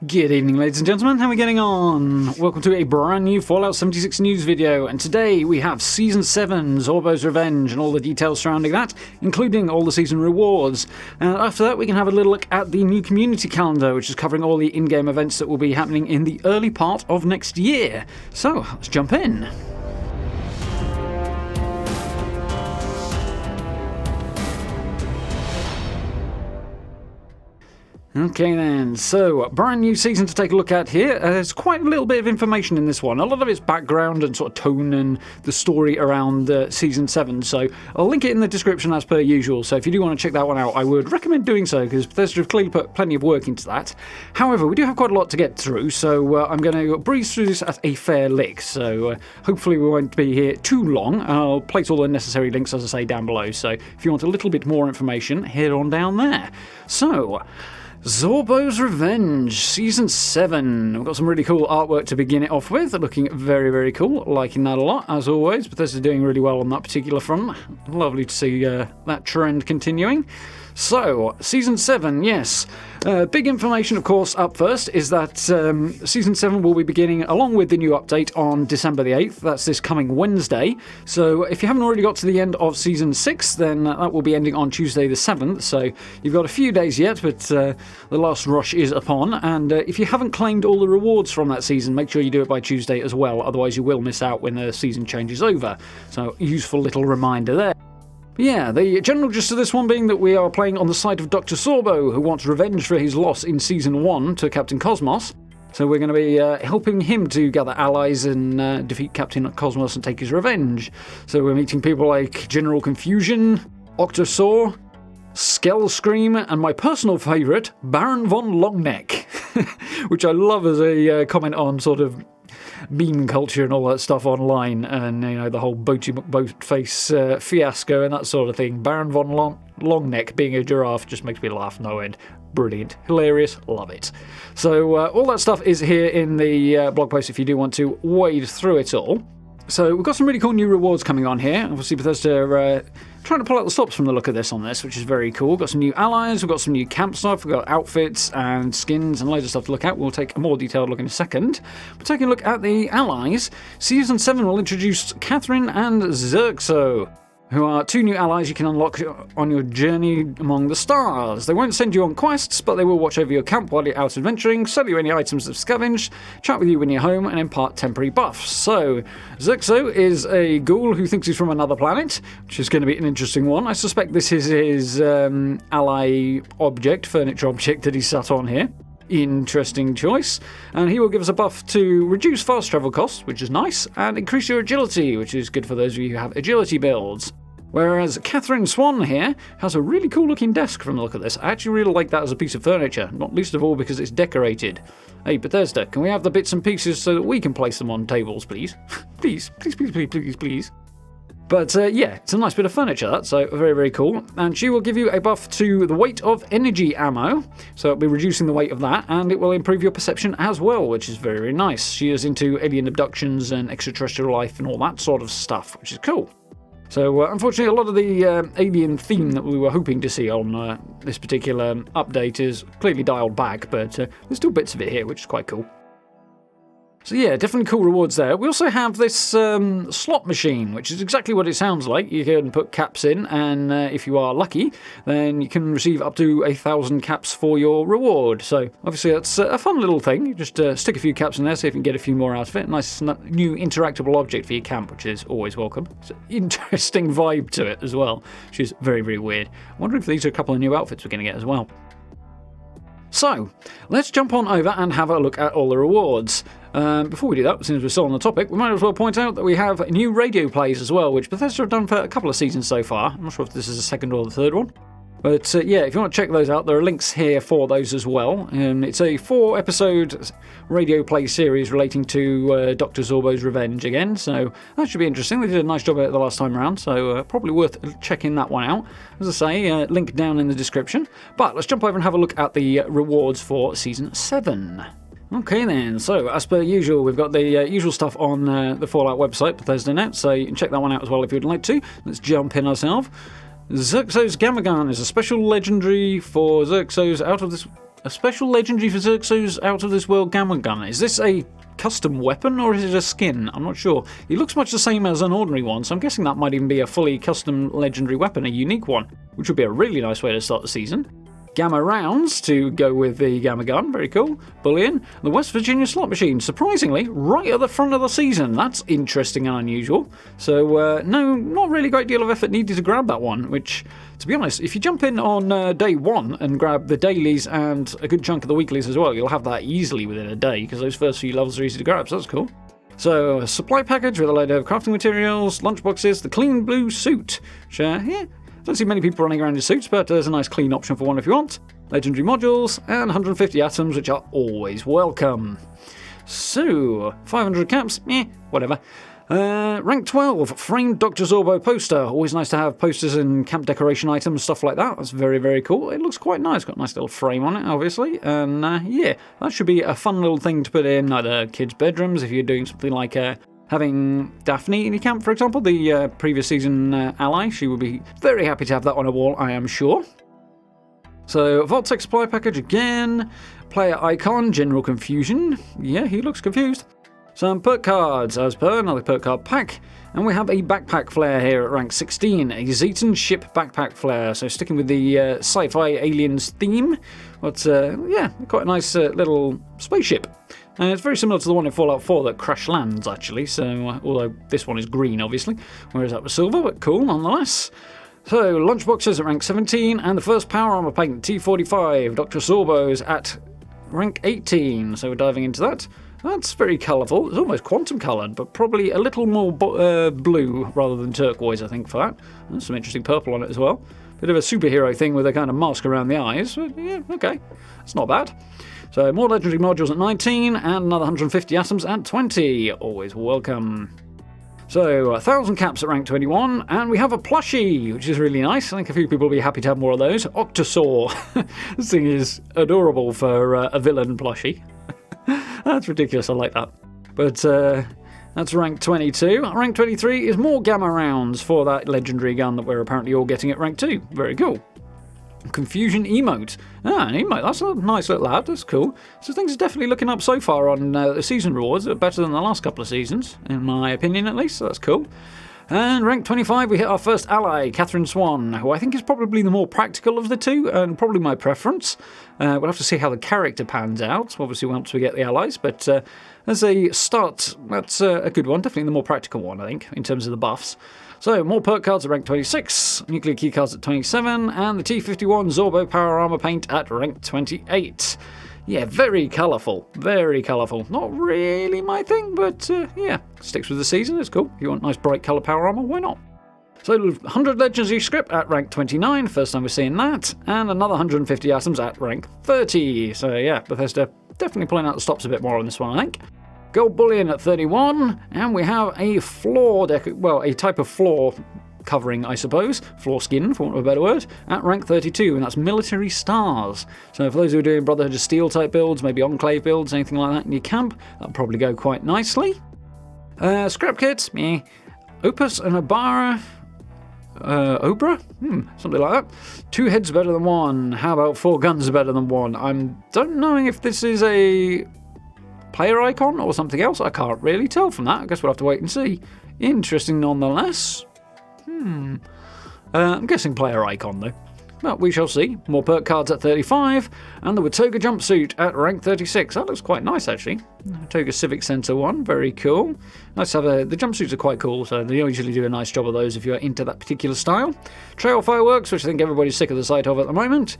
Good evening, ladies and gentlemen, how are we getting on? Welcome to a brand new Fallout 76 news video, and today we have Season 7, Zorbo's Revenge, and all the details surrounding that, including all the season rewards. And after that we can have a little look at the new community calendar, which is covering all the in-game events that will be happening in the early part of next year. So, let's jump in. Okay then, so brand new season to take a look at here. There's quite a little bit of information in this one. A lot of it's background and sort of tone and the story around Season 7, so I'll link it in the description as per usual, so if you do want to check that one out, I would recommend doing so, because Bethesda have clearly put plenty of work into that. However, we do have quite a lot to get through, so I'm going to breeze through this at a fair lick, so hopefully we won't be here too long. I'll place all the necessary links, as I say, down below, so if you want a little bit more information, head on down there. So, Zorbo's Revenge, Season 7. We've got some really cool artwork to begin it off with, looking very, very cool. Liking that a lot, as always. Bethesda's doing really well on that particular front. Lovely to see that trend continuing. So, Season 7, yes. Big information, of course, up first is that Season 7 will be beginning along with the new update on December the 8th. That's this coming Wednesday. So if you haven't already got to the end of Season 6, then that will be ending on Tuesday the 7th. So you've got a few days yet, but the last rush is upon. And if you haven't claimed all the rewards from that season, make sure you do it by Tuesday as well. Otherwise you will miss out when the season changes over. So useful little reminder there. Yeah, the general gist of this one being that we are playing on the side of Dr. Zorbo, who wants revenge for his loss in Season 1 to Captain Cosmos. So we're going to be helping him to gather allies and defeat Captain Cosmos and take his revenge. So we're meeting people like General Confusion, Octosaur, Skellscream, and my personal favourite, Baron von Longneck, which I love as a comment on sort of meme culture and all that stuff online, and you know, the whole Boaty McBoatface fiasco and that sort of thing. Baron von Longneck being a giraffe just makes me laugh no end. Brilliant, hilarious, love it. So all that stuff is here in the blog post if you do want to wade through it all. So we've got some really cool new rewards coming on here. Obviously Bethesda trying to pull out the stops from the look of this on this, which is very cool. We've got some new allies, we've got some new camp stuff, we've got outfits and skins and loads of stuff to look at. We'll take a more detailed look in a second. We're taking a look at the allies. Season 7 will introduce Catherine and Xerxo, who are two new allies you can unlock on your journey among the stars. They won't send you on quests, but they will watch over your camp while you're out adventuring, sell you any items they've scavenged, chat with you when you're home, and impart temporary buffs. So, Xerxo is a ghoul who thinks he's from another planet, which is going to be an interesting one. I suspect this is his ally object, furniture object that he sat on here. Interesting choice. And he will give us a buff to reduce fast travel costs, which is nice, and increase your agility, which is good for those of you who have agility builds. Whereas Catherine Swan here has a really cool looking desk from the look of this. I actually really like that as a piece of furniture, not least of all because it's decorated. Hey Bethesda, can we have the bits and pieces so that we can place them on tables, please? Please, please, please, please, please, please. But yeah, it's a nice bit of furniture, that, so very, very cool. And she will give you a buff to the weight of energy ammo, so it'll be reducing the weight of that, and it will improve your perception as well, which is very, very nice. She is into alien abductions and extraterrestrial life and all that sort of stuff, which is cool. So unfortunately, a lot of the alien theme that we were hoping to see on this particular update is clearly dialed back, but there's still bits of it here, which is quite cool. So yeah, definitely cool rewards there. We also have this slot machine, which is exactly what it sounds like. You can put caps in, and if you are lucky, then you can receive up to 1,000 caps for your reward. So obviously that's a fun little thing. You just stick a few caps in there, see if you can get a few more out of it. Nice new interactable object for your camp, which is always welcome. It's an interesting vibe to it as well, which is very, very weird. I wonder if these are a couple of new outfits we're going to get as well. So, let's jump on over and have a look at all the rewards. Before we do that, since we're still on the topic, we might as well point out that we have new radio plays as well, which Bethesda have done for a couple of seasons so far. I'm not sure if this is the second or the third one. But yeah, if you want to check those out, there are links here for those as well. It's a 4-episode radio play series relating to Dr. Zorbo's Revenge again, so that should be interesting. They did a nice job of it the last time around, so probably worth checking that one out. As I say, link down in the description. But let's jump over and have a look at the rewards for Season 7. Okay then, so as per usual, we've got the usual stuff on the Fallout website, Bethesda.net, so you can check that one out as well if you'd like to. Let's jump in ourselves. Xerxo's Gamma Gun is a special legendary for Xerxo's out of this A special legendary for Xerxes out of this world gamma gun. Is this a custom weapon or is it a skin? I'm not sure. It looks much the same as an ordinary one, so I'm guessing that might even be a fully custom legendary weapon, a unique one, which would be a really nice way to start the season. Gamma rounds to go with the gamma gun, very cool. Bullion. The West Virginia slot machine, surprisingly, right at the front of the season. That's interesting and unusual. So, no, not really a great deal of effort needed to grab that one, which, to be honest, if you jump in on day one and grab the dailies and a good chunk of the weeklies as well, you'll have that easily within a day, because those first few levels are easy to grab, so that's cool. So, a supply package with a load of crafting materials, lunchboxes, the clean blue suit, which, yeah, don't see many people running around in suits, but there's a nice clean option for one if you want. Legendary modules, and 150 atoms, which are always welcome. So, 500 caps, whatever. Rank 12, framed Dr. Zorbo poster. Always nice to have posters and camp decoration items, stuff like that. That's very, very cool. It looks quite nice. Got a nice little frame on it, obviously. And yeah, that should be a fun little thing to put in either kids' bedrooms if you're doing something like having Daphne in your camp, for example, the previous season ally. She would be very happy to have that on a wall, I am sure. So, Vault-Tec supply package again. Player icon, general confusion. Yeah, he looks confused. Some perk cards, as per, another perk card pack. And we have a backpack flare here at rank 16, a Zetan ship backpack flare. So sticking with the sci-fi aliens theme, but yeah, quite a nice little spaceship. It's very similar to the one in Fallout 4 that crash lands, actually, so although this one is green, obviously, whereas that was silver, but cool nonetheless. So, lunchboxes at rank 17, and the first power armor paint, T45, Dr. Zorbo's at rank 18, so we're diving into that. That's very colourful. It's almost quantum coloured, but probably a little more blue rather than turquoise, I think, for that. There's some interesting purple on it as well. Bit of a superhero thing with a kind of mask around the eyes, but yeah, okay. That's not bad. So, more legendary modules at 19, and another 150 atoms at 20. Always welcome. So, 1,000 caps at rank 21, and we have a plushie, which is really nice. I think a few people will be happy to have more of those. Octosaur. This thing is adorable for a villain plushie. That's ridiculous, I like that. But that's rank 22. Rank 23 is more gamma rounds for that legendary gun that we're apparently all getting at rank 2. Very cool. Confusion emote. An emote, that's a nice little ad, that's cool. So things are definitely looking up so far on the season rewards. They're better than the last couple of seasons, in my opinion at least, so that's cool. And rank 25, we hit our first ally, Catherine Swan, who I think is probably the more practical of the two, and probably my preference. We'll have to see how the character pans out, obviously once we get the allies, but as a start, that's a good one, definitely the more practical one, I think, in terms of the buffs. So, more perk cards at rank 26, nuclear key cards at 27, and the T51 Zorbo Power Armor Paint at rank 28. Yeah, very colourful, very colourful. Not really my thing, but yeah, sticks with the season, it's cool. If you want nice bright colour power armour, why not? So, 100 legendary script at rank 29, first time we're seeing that, and another 150 atoms at rank 30. So yeah, Bethesda definitely pulling out the stops a bit more on this one, I think. Gold bullion at 31, and we have a a type of floor covering, I suppose, floor skin, for want of a better word, at rank 32, and that's military stars. So for those who are doing Brotherhood of Steel type builds, maybe Enclave builds, anything like that in your camp, that'll probably go quite nicely. Scrap kits, meh. Opus and Abara, Obra? Something like that. 2 heads better than 1. How about 4 guns better than 1? I don't know if this is a player icon or something else. I can't really tell from that. I guess we'll have to wait and see. Interesting nonetheless. I'm guessing player icon though. But we shall see. More perk cards at 35, and the Watoga jumpsuit at rank 36. That looks quite nice actually. Watoga Civic Center one, very cool. Nice to have the jumpsuits are quite cool, so they usually do a nice job of those if you're into that particular style. Trail fireworks, which I think everybody's sick of the sight of at the moment.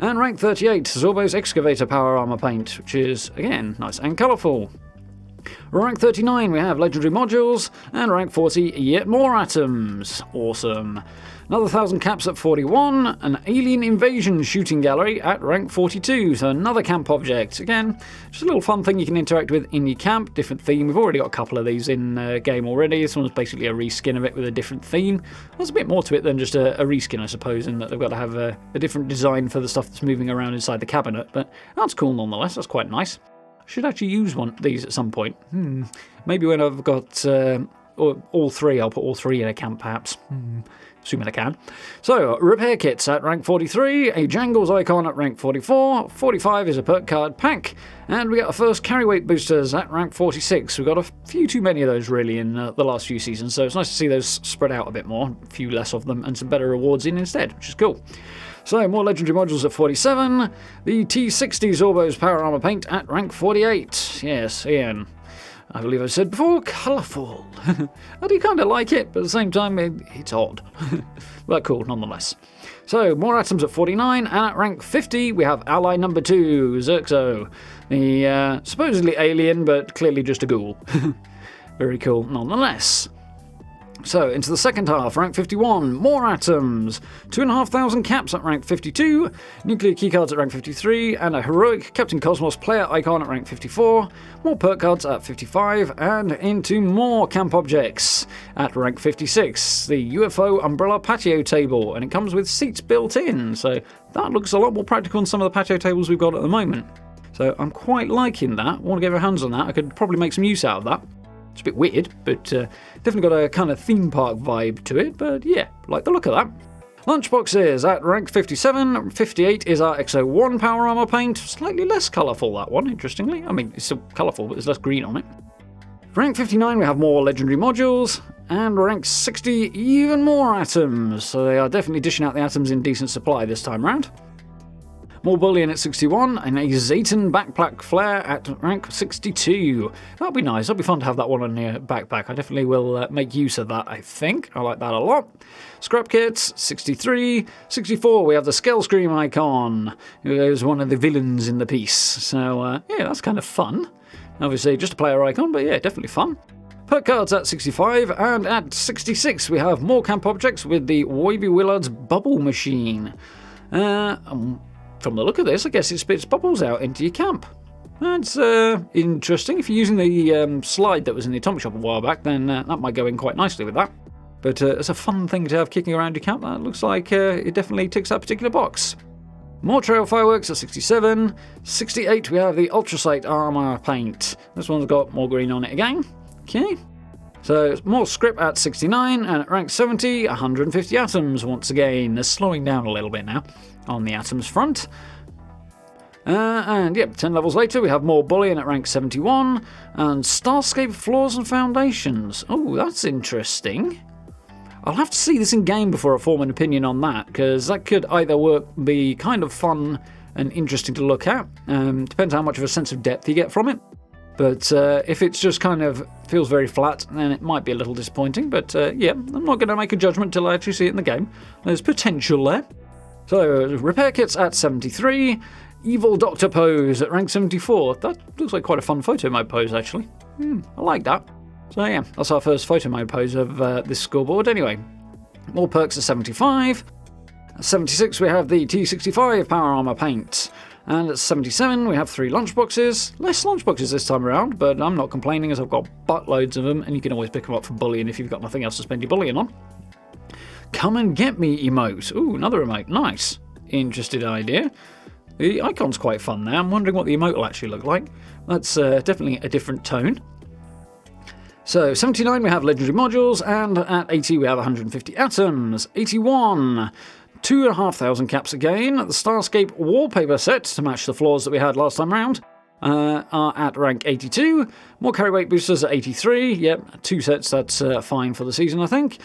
And rank 38, Zorbo's Excavator Power Armor Paint, which is, again, nice and colourful. Rank 39, we have legendary modules, and rank 40, yet more atoms. Awesome. Another 1,000 caps at 41, an alien invasion shooting gallery at rank 42, so another camp object. Again, just a little fun thing you can interact with in your camp, different theme. We've already got a couple of these in game already. This one's basically a reskin of it with a different theme. There's a bit more to it than just a reskin, I suppose, in that they've got to have a different design for the stuff that's moving around inside the cabinet, but that's cool nonetheless, that's quite nice. I should actually use one of these at some point. Maybe when I've got all 3, I'll put all 3 in a camp perhaps. assuming I can. So, repair kits at rank 43, a Jangles icon at rank 44, 45 is a perk card pack, and we got our first carry weight boosters at rank 46. We've got a few too many of those really in the last few seasons, so it's nice to see those spread out a bit more, a few less of them, and some better rewards in instead, which is cool. So, more legendary modules at 47, the T60 Zorbo's Power Armor Paint at rank 48. Yes, Xion. I believe I've said before, colourful. I do kind of like it, but at the same time, it's odd. But cool, nonetheless. So, more atoms at 49, and at rank 50, we have ally number 2, Xerxo. The supposedly alien, but clearly just a ghoul. Very cool, nonetheless. So, into the second half, rank 51, more atoms, 2,500 caps at rank 52, nuclear keycards at rank 53, and a heroic Captain Cosmos player icon at rank 54, more perk cards at 55, and into more camp objects at rank 56, the UFO umbrella patio table, and it comes with seats built in, so that looks a lot more practical than some of the patio tables we've got at the moment. So I'm quite liking that, I want to get my hands on that, I could probably make some use out of that. It's a bit weird, but definitely got a kind of theme park vibe to it, but yeah, like the look of that. Lunchboxes at rank 57, 58 is our XO1 Power Armor Paint, slightly less colourful that one, interestingly. I mean, it's still colourful, but there's less green on it. Rank 59 we have more legendary modules, and rank 60 even more atoms, so they are definitely dishing out the atoms in decent supply this time round. More bullion at 61, and a Zayton backpack flare at rank 62. That'll be nice, that'll be fun to have that one on your backpack. I definitely will make use of that, I think. I like that a lot. Scrap kits, 63. 64, we have the Skell Scream icon, who is one of the villains in the piece. So, yeah, that's kind of fun. Obviously, just a player icon, but yeah, definitely fun. Perk cards at 65, and at 66, we have more camp objects with the Woiby Willard's Bubble Machine. From the look of this, I guess it spits bubbles out into your camp. That's interesting. If you're using the slide that was in the Atomic Shop a while back, then that might go in quite nicely with that. But it's a fun thing to have kicking around your camp. That looks like it definitely ticks that particular box. More trail fireworks at 67. 68, we have the Ultrasight Armor Paint. This one's got more green on it again. Okay. So, more script at 69, and at rank 70, 150 atoms once again. They're slowing down a little bit now on the atoms front. And yep, 10 levels later, we have more bullion at rank 71, and Starscape Floors and Foundations. Oh, that's interesting. I'll have to see this in game before I form an opinion on that, because that could either be kind of fun and interesting to look at. Depends how much of a sense of depth you get from it. But if it's just kind of feels very flat, then it might be a little disappointing. But yeah, I'm not going to make a judgment till I actually see it in the game. There's potential there. So, repair kits at 73. Evil Doctor pose at rank 74. That looks like quite a fun photo mode pose, actually. I like that. So yeah, that's our first photo mode pose of this scoreboard anyway. More perks at 75. At 76 we have the T65 Power Armor Paint. And at 77 we have 3 lunchboxes. Less lunchboxes this time around, but I'm not complaining as I've got buttloads of them, and you can always pick them up for bullion if you've got nothing else to spend your bullion on. Come and get me emote. Ooh, another emote. Nice. Interesting idea. The icon's quite fun there. I'm wondering what the emote will actually look like. That's definitely a different tone. So, 79 we have legendary modules, and at 80 we have 150 atoms. 81, 2,500 caps again. The Starscape wallpaper set, to match the floors that we had last time round, are at rank 82. More carry weight boosters at 83. Yep, 2 sets, that's fine for the season, I think.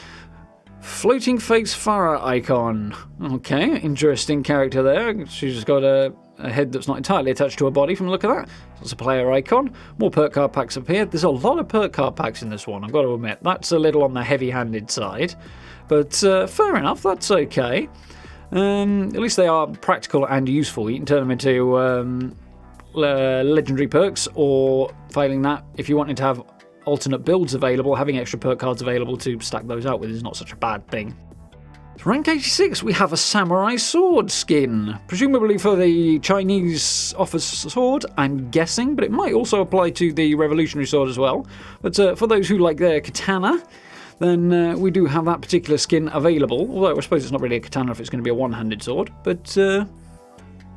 Floating face Farah icon. Okay, interesting character there. She's just got a head that's not entirely attached to her body from the look of that. That's a player icon. More perk card packs appeared. There's a lot of perk card packs in this one, I've got to admit. That's a little on the heavy-handed side. But fair enough, that's okay. At least they are practical and useful. You can turn them into legendary perks, or failing that, if you wanted to have alternate builds available, having extra perk cards available to stack those out with is not such a bad thing. Rank 86, we have a samurai sword skin, presumably for the Chinese office sword, I'm guessing, but it might also apply to the revolutionary sword as well. But for those who like their katana, then we do have that particular skin available, although I suppose it's not really a katana if it's going to be a one-handed sword, but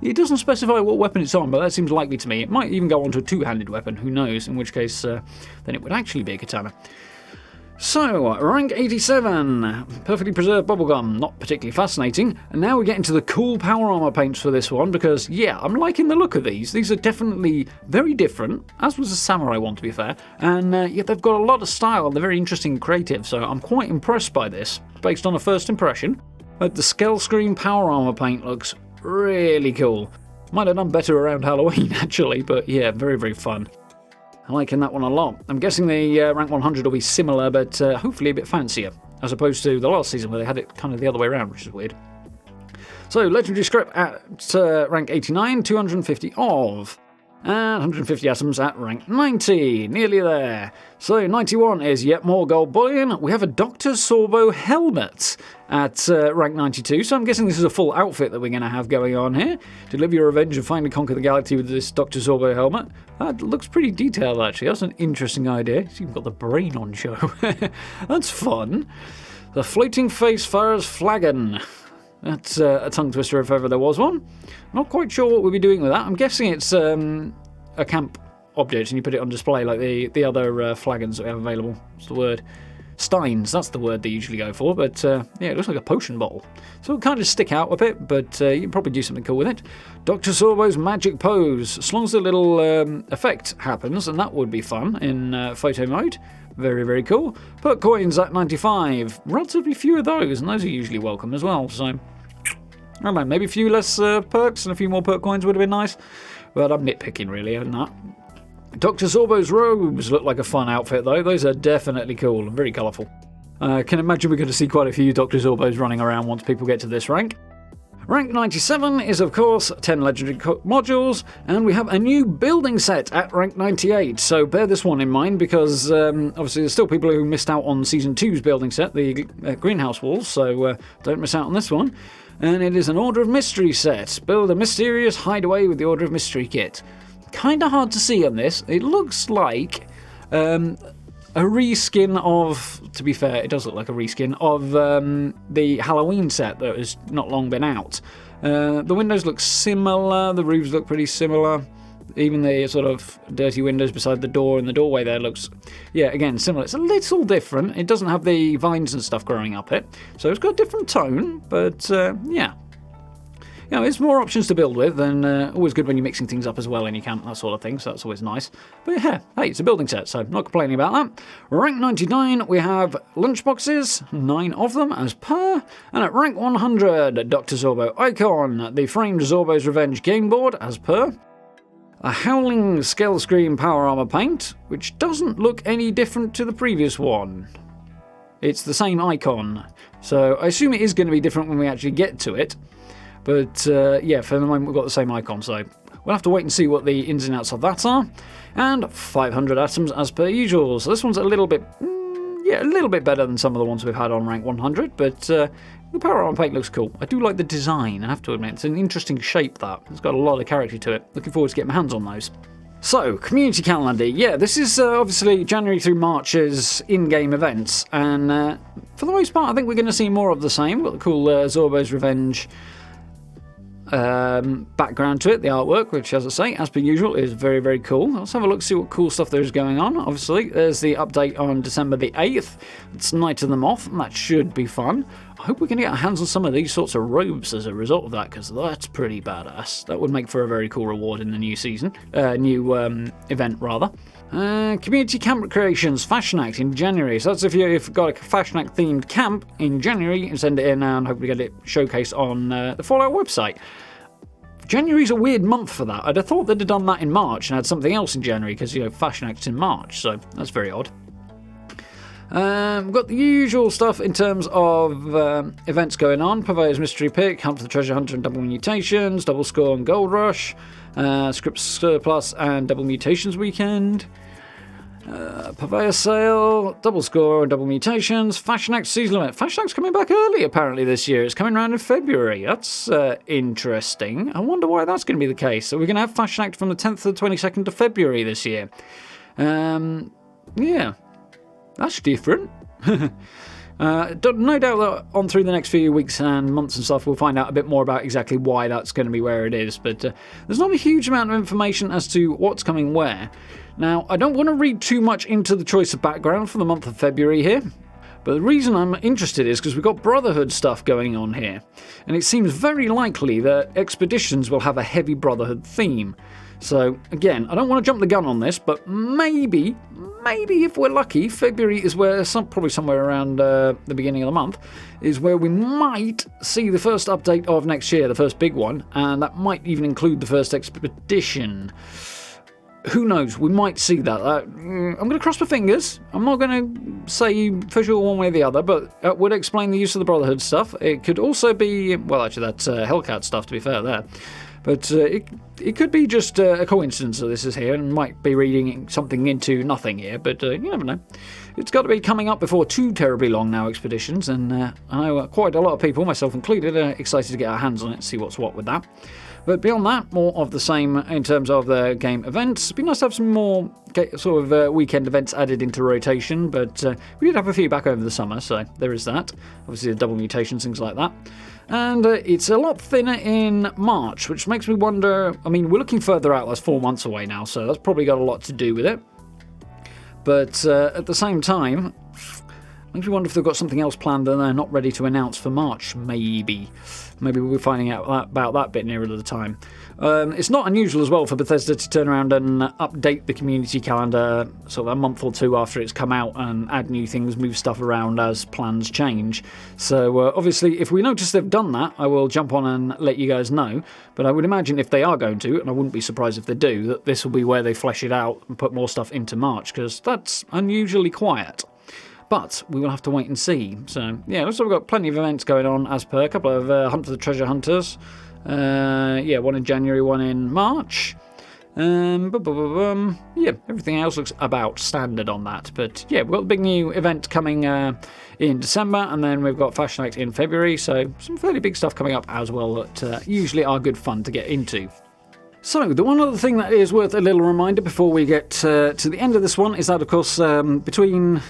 it doesn't specify what weapon it's on, but that seems likely to me. It might even go on to a two-handed weapon, who knows, in which case then it would actually be a katana. So, rank 87, perfectly preserved bubblegum, not particularly fascinating. And now we get into the cool power armor paints for this one because, yeah, I'm liking the look of these. These are definitely very different, as was the samurai one to be fair. And yeah, they've got a lot of style, they're very interesting and creative, so I'm quite impressed by this, based on a first impression. But the Skull Scream power armor paint looks really cool. Might have done better around Halloween actually, but yeah, very, very fun. I'm liking that one a lot. I'm guessing the rank 100 will be similar, but hopefully a bit fancier, as opposed to the last season where they had it kind of the other way around, which is weird. So, Legendary Script at rank 89, 250 of, and 150 atoms at rank 90, nearly there. So, 91 is yet more gold bullion. We have a Dr. Zorbo helmet at rank 92, so I'm guessing this is a full outfit that we're going to have going on here. Deliver your revenge and finally conquer the galaxy with this Dr. Zorbo helmet. That looks pretty detailed, actually. That's an interesting idea. It's even got the brain on show. That's fun. The Floating Face Fire's Flagon. That's a tongue twister if ever there was one. Not quite sure what we'll be doing with that. I'm guessing it's a camp object and you put it on display like the other flagons that we have available. What's the word? Steins, that's the word they usually go for, but yeah, it looks like a potion bottle. So it'll kind of stick out a bit, but you can probably do something cool with it. Dr. Zorbo's magic pose, as long as the little effect happens, and that would be fun in photo mode. Very, very cool. Perk coins at 95, relatively few of those, and those are usually welcome as well, so I don't know, maybe a few less perks and a few more perk coins would have been nice, but I'm nitpicking really, isn't that? Dr. Zorbo's robes look like a fun outfit though. Those are definitely cool and very colourful. I can imagine we're going to see quite a few Dr. Zorbos running around once people get to this rank. Rank 97 is of course 10 legendary modules, and we have a new building set at rank 98, so bear this one in mind because obviously there's still people who missed out on Season 2's building set, the greenhouse walls, so don't miss out on this one. And it is an Order of Mystery set. Build a mysterious hideaway with the Order of Mystery kit. Kind of hard to see on this. It looks like a reskin of, to be fair, it does look like a reskin of the Halloween set that has not long been out. The windows look similar, the roofs look pretty similar. Even the sort of dirty windows beside the door and the doorway there looks, yeah, again, similar. It's a little different. It doesn't have the vines and stuff growing up it. So it's got a different tone, but yeah. You know, it's more options to build with, and always good when you're mixing things up as well in your camp, that sort of thing, so that's always nice. But yeah, hey, it's a building set, so not complaining about that. Rank 99, we have lunchboxes, 9 of them as per, and at rank 100, Dr. Zorbo Icon, the framed Zorbo's Revenge game board as per. A Howling Skull Scream power armor paint, which doesn't look any different to the previous one. It's the same icon, so I assume it is going to be different when we actually get to it. But yeah, for the moment we've got the same icon, so we'll have to wait and see what the ins and outs of that are. And 500 atoms as per usual. So this one's a little bit, yeah, a little bit better than some of the ones we've had on rank 100, but the power armor paint looks cool. I do like the design, I have to admit. It's an interesting shape, that. It's got a lot of character to it. Looking forward to getting my hands on those. So, community calendar. Yeah, this is obviously January through March's in-game events, and for the most part I think we're going to see more of the same. We've got the cool Zorbo's Revenge background to it, the artwork, which, as I say, as per usual, is very, very cool. Let's have a look, see what cool stuff there is going on. Obviously, there's the update on December the 8th. It's Night of the Moth, and that should be fun. I hope we can get our hands on some of these sorts of robes as a result of that, because that's pretty badass. That would make for a very cool reward in the new season, new event, rather. Community camp creations, Fashion Act in January. So that's if you've got a Fashion Act themed camp in January, you can send it in and hopefully get it showcased on the Fallout website. January's a weird month for that. I'd have thought they'd have done that in March and had something else in January because, you know, Fashion Act's in March, so that's very odd. We've got the usual stuff in terms of events going on. Purveyor's Mystery Pick, Hunt for the Treasure Hunter and Double Mutations, Double Score and Gold Rush, Script Surplus and Double Mutations Weekend, Purveyor Sale, Double Score and Double Mutations, Fashion Act Season Event. Fashion Act's coming back early apparently this year. It's coming around in February. That's interesting. I wonder why that's going to be the case. So we're going to have Fashion Act from the 10th to the 22nd of February this year. Yeah. That's different. No doubt that on through the next few weeks and months and stuff, we'll find out a bit more about exactly why that's going to be where it is. But there's not a huge amount of information as to what's coming where. Now, I don't want to read too much into the choice of background for the month of February here, but the reason I'm interested is because we've got Brotherhood stuff going on here, and it seems very likely that Expeditions will have a heavy Brotherhood theme. So, again, I don't want to jump the gun on this, but maybe if we're lucky, February is where, probably somewhere around the beginning of the month, is where we might see the first update of next year, the first big one, and that might even include the first Expedition. Who knows? We might see that. I'm going to cross my fingers. I'm not going to say for sure one way or the other, but that would explain the use of the Brotherhood stuff. It could also be, well, actually, that's Hellcat stuff, to be fair there. But it could be just a coincidence that this is here, and might be reading something into nothing here, but you never know. It's got to be coming up before too terribly long now, Expeditions, and I know quite a lot of people, myself included, are excited to get our hands on it and see what's what with that. But beyond that, more of the same in terms of the game events. It'd be nice to have some more sort of weekend events added into rotation, but we did have a few back over the summer, so there is that. Obviously the double mutations, things like that. And it's a lot thinner in March, which makes me wonder, I mean, we're looking further out, that's 4 months away now, so that's probably got a lot to do with it. But at the same time, makes me wonder if they've got something else planned that they're not ready to announce for March, maybe. Maybe we'll be finding out about that bit nearer to the time. It's not unusual as well for Bethesda to turn around and update the community calendar sort of a month or two after it's come out and add new things, move stuff around as plans change. So obviously if we notice they've done that, I will jump on and let you guys know. But I would imagine if they are going to, and I wouldn't be surprised if they do, that this will be where they flesh it out and put more stuff into March, because that's unusually quiet. But we will have to wait and see. So, yeah, looks like we've got plenty of events going on as per. A couple of Hunt for the Treasure Hunters. Yeah, one in January, one in March. Yeah, everything else looks about standard on that. But, yeah, we've got a big new event coming in December. And then we've got Fashion Act in February. So, some fairly big stuff coming up as well that usually are good fun to get into. So, the one other thing that is worth a little reminder before we get to the end of this one is that, of course, between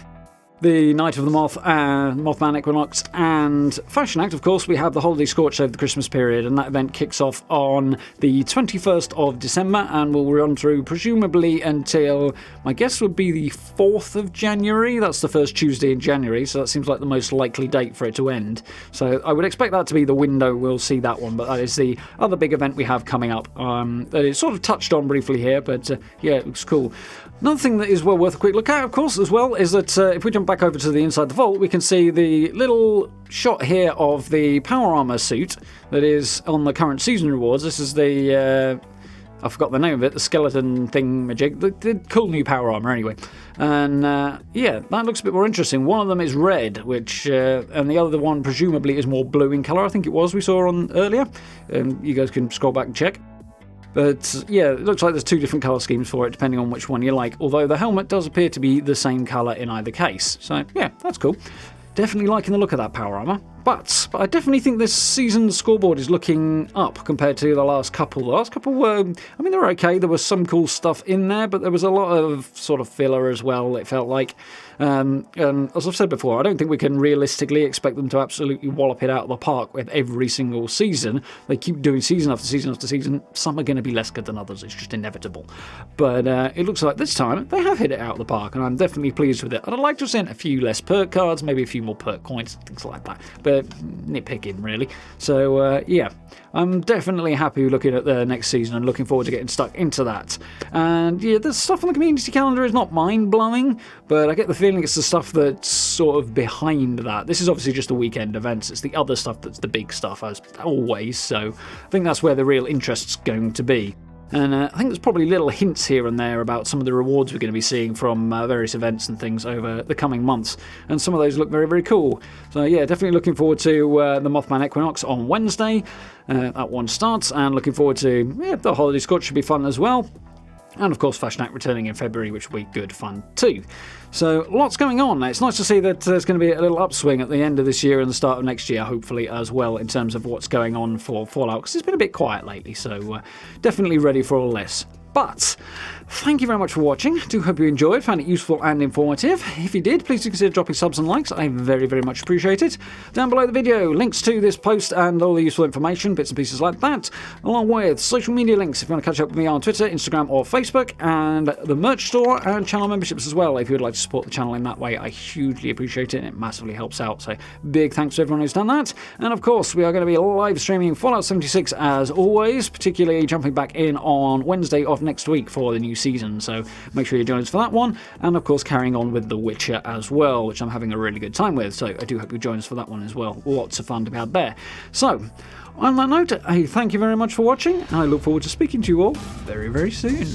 the Night of the Moth, Mothman Equinox, and Fashion Act, of course, we have the Holiday Scorch over the Christmas period, and that event kicks off on the 21st of December and will run through presumably until, my guess would be the 4th of January. That's the first Tuesday in January, so that seems like the most likely date for it to end. So I would expect that to be the window we'll see that one, but that is the other big event we have coming up. That is sort of touched on briefly here, but yeah, it looks cool. Another thing that is well worth a quick look at, of course, as well, is that if we jump back over to the inside the vault, we can see the little shot here of the power armor suit that is on the current season rewards. This is the, I forgot the name of it, the skeleton thing-majig, the cool new power armor anyway. And yeah, that looks a bit more interesting. One of them is red, which, and the other one presumably is more blue in colour, I think it was we saw on earlier. You guys can scroll back and check. But yeah, it looks like there's two different colour schemes for it, depending on which one you like, although the helmet does appear to be the same colour in either case. So yeah, that's cool. Definitely liking the look of that power armour. But I definitely think this season's scoreboard is looking up compared to the last couple. The last couple were, I mean, they were okay. There was some cool stuff in there, but there was a lot of sort of filler as well, it felt like. And as I've said before, I don't think we can realistically expect them to absolutely wallop it out of the park with every single season. They keep doing season after season after season. Some are going to be less good than others. It's just inevitable. But it looks like this time they have hit it out of the park, and I'm definitely pleased with it. And I'd like to have sent a few less perk cards, maybe a few more perk coins, things like that. But nitpicking, really. So, yeah, I'm definitely happy looking at the next season and looking forward to getting stuck into that. And yeah, the stuff on the community calendar is not mind-blowing, but I get the feeling it's the stuff that's sort of behind that. This is obviously just the weekend events. It's the other stuff that's the big stuff, as always. So I think that's where the real interest's going to be. And I think there's probably little hints here and there about some of the rewards we're going to be seeing from various events and things over the coming months. And some of those look very, very cool. So yeah, definitely looking forward to the Mothman Equinox on Wednesday. That one starts. And looking forward to the Holiday Scorch should be fun as well. And of course Fashion Act returning in February, which will be good fun too. So lots going on. It's nice to see that there's going to be a little upswing at the end of this year and the start of next year, hopefully, as well, in terms of what's going on for Fallout, because it's been a bit quiet lately, so definitely ready for all this. But thank you very much for watching. Do hope you enjoyed, found it useful and informative. If you did, please do consider dropping subs and likes. I very, very much appreciate it. Down below the video, links to this post and all the useful information, bits and pieces like that, along with social media links if you want to catch up with me on Twitter, Instagram or Facebook, and the merch store and channel memberships as well if you would like to support the channel in that way. I hugely appreciate it and it massively helps out. So big thanks to everyone who's done that. And of course, we are going to be live streaming Fallout 76 as always, particularly jumping back in on Wednesday of next week for the new season. So make sure you join us for that one. And of course, carrying on with The Witcher as well, which I'm having a really good time with. So I do hope you join us for that one as well. Lots of fun to be had there. So on that note, I thank you very much for watching, and I look forward to speaking to you all very, very soon.